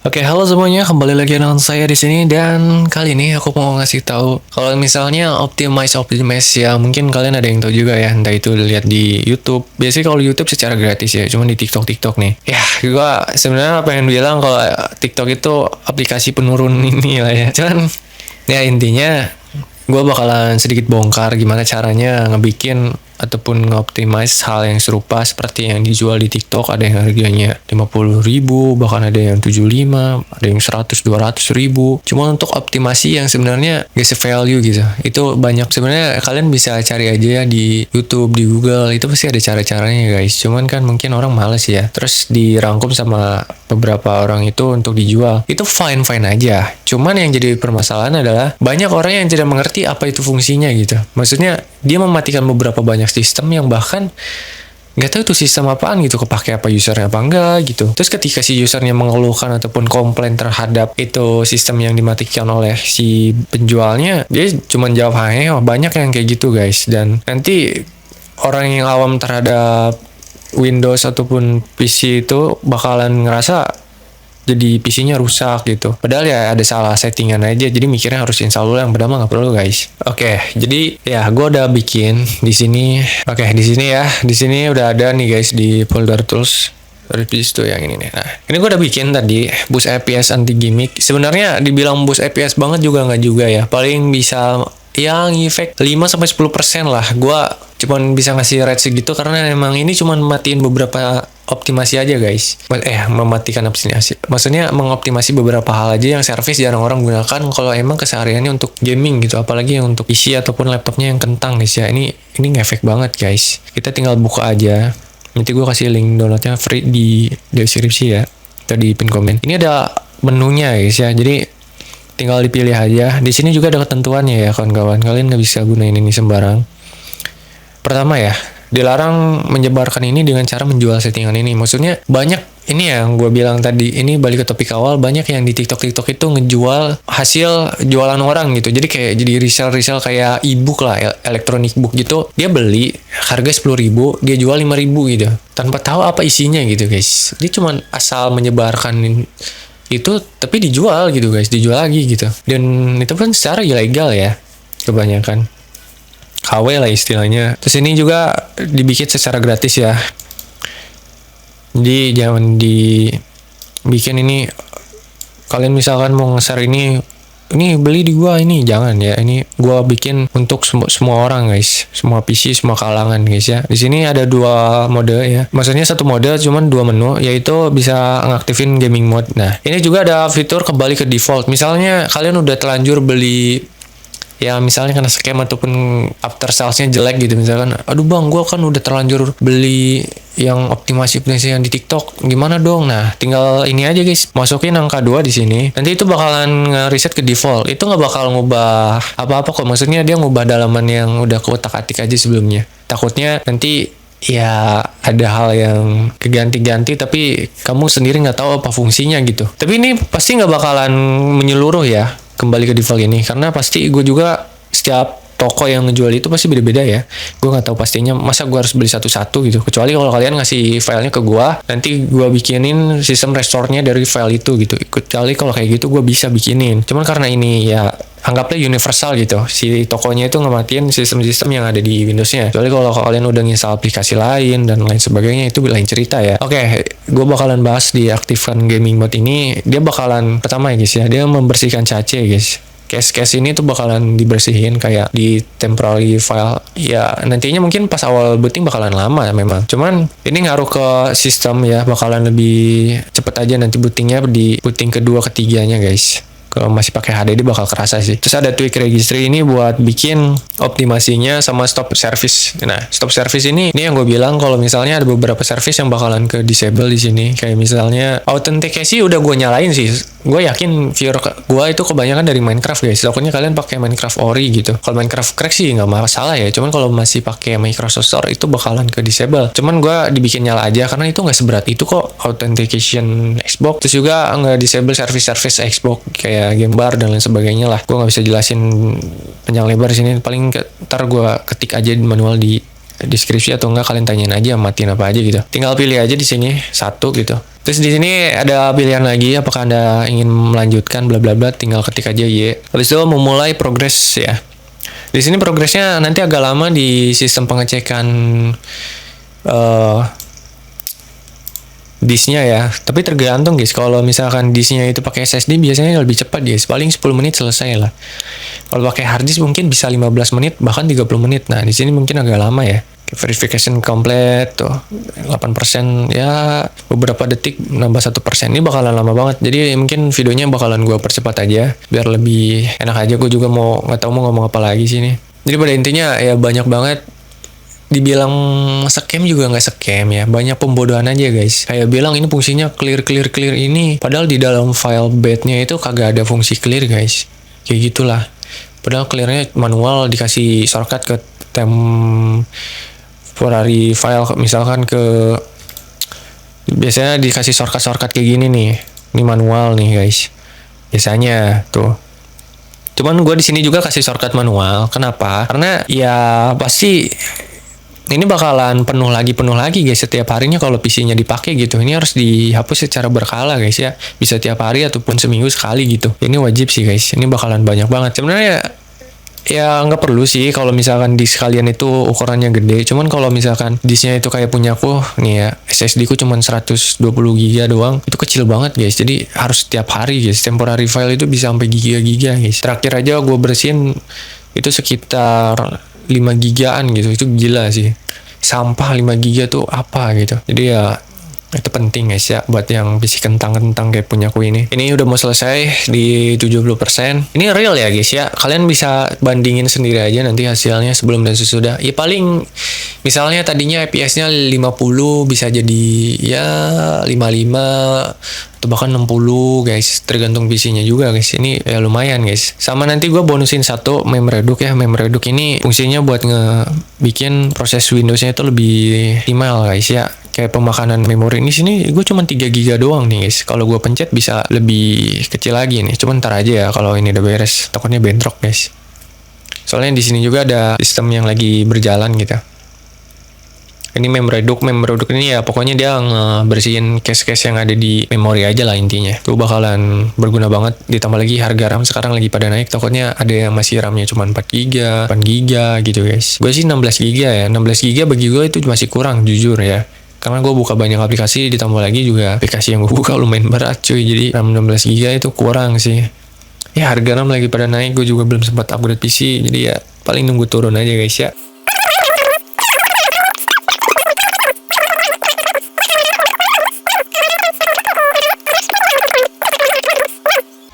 Oke, halo semuanya, kembali lagi dengan saya di sini dan kali ini aku mau ngasih tahu kalau misalnya optimize ya mungkin kalian ada yang tahu juga ya, entah itu lihat di YouTube. Biasanya kalau YouTube secara gratis ya, cuman di TikTok nih. Ya, gua sebenarnya pengen bilang kalau TikTok itu aplikasi penurun ini lah ya. Cuman ya intinya gue bakalan sedikit bongkar gimana caranya ngebikin ataupun nge-optimize hal yang serupa seperti yang dijual di TikTok. Ada yang harganya 50.000, bahkan ada yang 75, ada yang 100, 200.000. Cuma untuk optimasi yang sebenarnya gak se-value gitu. Itu banyak sebenarnya, kalian bisa cari aja ya di YouTube, di Google, itu pasti ada cara-caranya guys. Cuman kan mungkin orang males ya. Terus dirangkum sama beberapa orang itu untuk dijual. Itu fine-fine aja. Cuman yang jadi permasalahan adalah banyak orang yang tidak mengerti apa itu fungsinya gitu. Maksudnya dia mematikan beberapa banyak sistem yang bahkan nggak tahu itu sistem apaan gitu, kepake apa usernya apa enggak gitu. Terus ketika si usernya mengeluhkan ataupun komplain terhadap itu sistem yang dimatikan oleh si penjualnya, dia cuma jawab oh banyak yang kayak gitu guys. Dan nanti orang yang awam terhadap Windows ataupun PC itu bakalan ngerasa jadi PC-nya rusak gitu. Padahal ya ada salah settingan aja. Jadi mikirnya harus install dulu, yang padahal nggak perlu guys. Oke, jadi ya gue udah bikin di sini. Oke, di sini ya. Di sini udah ada nih guys di folder tools. Reviews tuh yang ini nih. Nah, ini gue udah bikin tadi boost FPS anti gimmick. Sebenarnya dibilang boost FPS banget juga nggak juga ya. Paling bisa yang efek 5-10% lah. Gua cuman bisa ngasih rate segitu karena emang ini cuman matiin beberapa optimasi aja guys. Mematikan optimasi. Maksudnya mengoptimasi beberapa hal aja yang service jarang orang gunakan kalau emang kesehariannya untuk gaming gitu. Apalagi yang untuk PC ataupun laptopnya yang kentang guys ya. Ini ngefek banget guys. Kita tinggal buka aja. Nanti gue kasih link downloadnya free di deskripsi ya. Atau di pin komen. Ini ada menunya guys ya. Jadi tinggal dipilih aja. Di sini juga ada ketentuannya ya kawan-kawan. Kalian nggak bisa gunain ini sembarang. Pertama ya, dilarang menyebarkan ini dengan cara menjual settingan ini. Maksudnya banyak ini yang gue bilang tadi, ini balik ke topik awal, banyak yang di TikTok itu ngejual hasil jualan orang gitu. Jadi kayak jadi resell kayak e-book lah, electronic book gitu. Dia beli harga 10.000, dia jual 5.000 gitu. Tanpa tahu apa isinya gitu guys. Dia cuma asal menyebarkan itu, tapi dijual gitu guys, dijual lagi gitu. Dan itu kan secara ilegal ya, kebanyakan. KW lah istilahnya. Terus ini juga dibikin secara gratis ya. Jadi jangan dibikin ini. Kalian misalkan mau nge-share ini beli di gua, ini jangan ya. Ini gua bikin untuk semua orang guys, semua PC, semua kalangan guys ya. Di sini ada 2 mode ya. Maksudnya satu mode cuman 2 menu, yaitu bisa ngaktifin gaming mode. Nah, ini juga ada fitur kembali ke default. Misalnya kalian udah telanjur beli ya, misalnya kena scam ataupun after salesnya jelek gitu, misalkan aduh bang gue kan udah terlanjur beli yang optimasi yang di TikTok, gimana dong? Nah, tinggal ini aja guys, masukin angka 2 di sini, nanti itu bakalan nge-reset ke default. Itu nggak bakal ngubah apa-apa kok, maksudnya dia ngubah dalaman yang udah kuotak-atik aja sebelumnya. Takutnya nanti ya ada hal yang keganti-ganti tapi kamu sendiri nggak tahu apa fungsinya gitu. Tapi ini pasti nggak bakalan menyeluruh ya kembali ke default ini, karena pasti gue juga setiap toko yang ngejual itu pasti beda-beda ya. Gue nggak tahu pastinya, masa gue harus beli satu-satu gitu. Kecuali kalau kalian ngasih filenya ke gue, nanti gue bikinin sistem restore-nya dari file itu gitu. Kecuali kalau kayak gitu gue bisa bikinin. Cuman karena ini ya anggapnya universal gitu, si tokonya itu ngematiin sistem-sistem yang ada di Windows-nya. Kecuali kalau kalian udah nginstal aplikasi lain dan lain sebagainya, itu lain cerita ya. Oke, gue bakalan bahas di aktifkan gaming mode ini. Dia bakalan, pertama ya guys ya, dia membersihkan cache guys. Cache ini tuh bakalan dibersihin kayak di temporary file. Ya nantinya mungkin pas awal booting bakalan lama memang. Cuman ini ngaruh ke sistem ya, bakalan lebih cepet aja nanti bootingnya di booting kedua ketiganya guys. Kalau masih pakai HDD bakal kerasa sih. Terus ada tweak registry ini buat bikin optimasinya sama stop service. Nah, stop service ini yang gue bilang kalau misalnya ada beberapa service yang bakalan ke disable di sini. Kayak misalnya authentication udah gue nyalain sih. Gue yakin viewer gue itu kebanyakan dari Minecraft guys. Takutnya kalian pakai Minecraft Ori gitu. Kalau Minecraft Crack sih nggak masalah ya. Cuman kalau masih pakai Microsoft Store itu bakalan ke disable. Cuman gue dibikin nyala aja karena itu nggak seberat itu kok authentication Xbox. Terus juga nggak disable service Xbox kayak game bar dan lain sebagainya lah. Gue nggak bisa jelasin panjang lebar di sini. Paling ntar gue ketik aja di manual di deskripsi atau enggak kalian tanyain aja matiin apa aja gitu. Tinggal pilih aja di sini satu gitu. Terus di sini ada pilihan lagi apakah Anda ingin melanjutkan bla bla bla, tinggal ketik aja Y. Habis itu memulai progres ya. Di sini progresnya nanti agak lama di sistem pengecekan disknya ya. Tapi tergantung guys. Kalau misalkan disknya itu pakai SSD biasanya lebih cepat guys. Paling 10 menit selesai lah. Kalau pakai hard disk mungkin bisa 15 menit bahkan 30 menit. Nah, di sini mungkin agak lama ya. Verification complete tuh 8% ya, beberapa detik nambah 1%. Ini bakalan lama banget. Jadi mungkin videonya bakalan gue percepat aja biar lebih enak aja. Gue juga nggak tahu mau ngomong apa lagi sini. Jadi pada intinya ya banyak banget. Dibilang scam juga nggak scam ya, banyak pembodohan aja guys. Kayak bilang ini fungsinya clear ini, padahal di dalam file batch-nya itu kagak ada fungsi clear guys. Kayak gitulah. Padahal clearnya manual, dikasih shortcut ke temporary file, misalkan biasanya dikasih shortcut kayak gini nih. Ini manual nih guys. Biasanya tuh. Cuman gue di sini juga kasih shortcut manual. Kenapa? Karena ya pasti ini bakalan penuh lagi guys setiap harinya kalau PC-nya dipakai gitu. Ini harus dihapus secara berkala guys ya. Bisa tiap hari ataupun seminggu sekali gitu. Ini wajib sih guys. Ini bakalan banyak banget. Sebenarnya ya nggak perlu sih kalau misalkan disk kalian itu ukurannya gede. Cuman kalau misalkan disknya itu kayak punya aku nih ya, SSD ku cuman 120 GB doang. Itu kecil banget guys. Jadi harus tiap hari guys. Temporary file itu bisa sampai giga guys. Terakhir aja gue bersihin itu sekitar 5 gigaan gitu. Itu gila sih. Sampah 5 giga tuh apa gitu. Jadi ya itu penting guys ya buat yang PC kentang-kentang kayak punya aku ini. Ini udah mau selesai di 70%. Ini real ya guys ya. Kalian bisa bandingin sendiri aja nanti hasilnya sebelum dan sesudah. Ya paling misalnya tadinya FPS-nya 50 bisa jadi ya 55 atau bahkan 60 guys, tergantung PC-nya juga guys. Ini ya lumayan guys. Sama nanti gue bonusin satu MemReduc ya. MemReduc ini fungsinya buat ngebikin proses Windows-nya itu lebih optimal guys ya. Kayak pemakanan memori ini sini gue cuma 3 GB doang nih guys. Kalau gue pencet bisa lebih kecil lagi nih. Cuman ntar aja ya kalau ini udah beres. Takutnya bentrok guys. Soalnya di sini juga ada sistem yang lagi berjalan gitu. Ini MemReduc ini ya pokoknya dia ngebersihin cache-cache yang ada di memori aja lah intinya. Itu bakalan berguna banget. Ditambah lagi harga RAM sekarang lagi pada naik. Takutnya ada yang masih RAM-nya cuma 4 GB, 8 GB gitu guys. Gue sih 16 GB ya. 16 GB bagi gue itu masih kurang jujur ya. Karena gue buka banyak aplikasi, ditambah lagi juga aplikasi yang gue buka lumayan berat cuy. Jadi RAM 16 GB itu kurang sih. Ya harga RAM lagi pada naik, gue juga belum sempat upgrade PC. Jadi ya paling nunggu turun aja guys ya.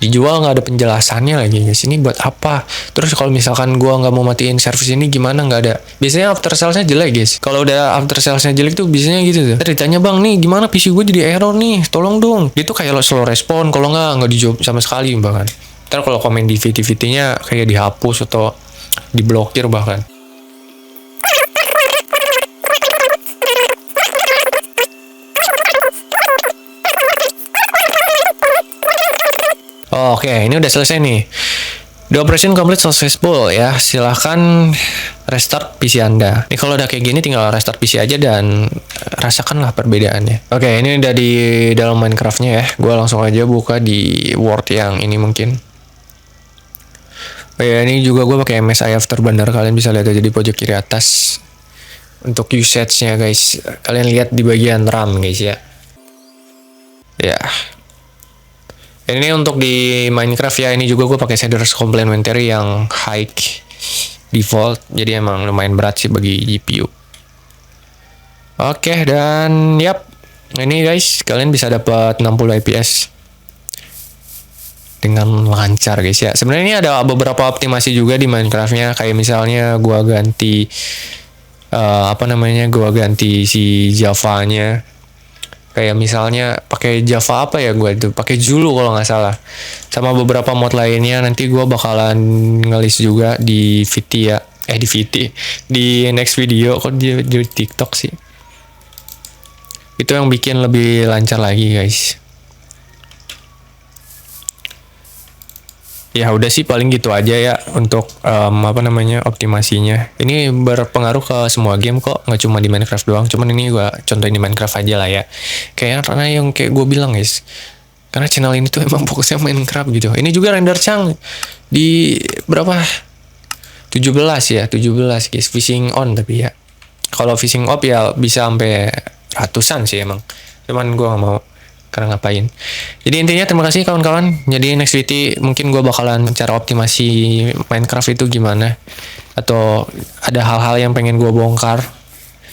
Dijual nggak ada penjelasannya lagi guys. Ini buat apa? Terus kalau misalkan gua nggak mau matiin servis ini gimana, nggak ada. Biasanya after salesnya jelek guys. Kalau udah after salesnya jelek tuh biasanya gitu tuh. Ditanya bang nih gimana PC gue jadi error nih, tolong dong. Itu kayak lo slow respon. Kalau nggak dijawab sama sekali bahkan. Ntar kalau komen di VT-VT-nya kayak dihapus atau diblokir bahkan. Oke, ini udah selesai nih. The operation complete successful ya. Silahkan restart PC Anda. Ini kalau udah kayak gini tinggal restart PC aja dan rasakanlah perbedaannya. Oke, ini udah di dalam Minecraft-nya ya. Gue langsung aja buka di Word yang ini mungkin. Oh ya, ini juga gue pakai MSI Afterburner. Kalian bisa lihat aja di pojok kiri atas. Untuk usage-nya guys. Kalian lihat di bagian RAM guys ya. Ya. Ini untuk di Minecraft ya, ini juga gue pakai shaders complementary yang high default, jadi emang lumayan berat sih bagi GPU. Oke, dan yap, ini guys kalian bisa dapat 60 fps dengan lancar guys ya. Sebenarnya ini ada beberapa optimasi juga di Minecraftnya, kayak misalnya gue ganti gue ganti si Java-nya. Kayak misalnya pakai Java apa ya gue itu pakai Zulu kalau nggak salah, sama beberapa mod lainnya nanti gue bakalan ngelis juga di VT ya, di next video. Kok di TikTok sih, itu yang bikin lebih lancar lagi guys. Ya udah sih paling gitu aja ya untuk apa namanya optimasinya. Ini berpengaruh ke semua game kok, nggak cuma di Minecraft doang. Cuman ini gua contohin di Minecraft aja lah ya. Karena yang kayak gue bilang guys, karena channel ini tuh emang fokusnya Minecraft gitu. Ini juga render Chang di berapa? 17 ya, 17 guys. Fishing on tapi ya. Kalau fishing off ya bisa sampai ratusan sih emang. Cuman gue nggak mau karena ngapain. Jadi intinya terima kasih kawan-kawan. Jadi next video mungkin gue bakalan cara optimasi Minecraft itu gimana. Atau ada hal-hal yang pengen gue bongkar.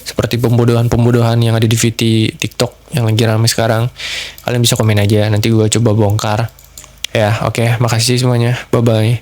Seperti pembodohan-pembodohan yang ada di VT TikTok yang lagi ramai sekarang. Kalian bisa komen aja, nanti gue coba bongkar. Ya, oke, makasih semuanya. Bye-bye.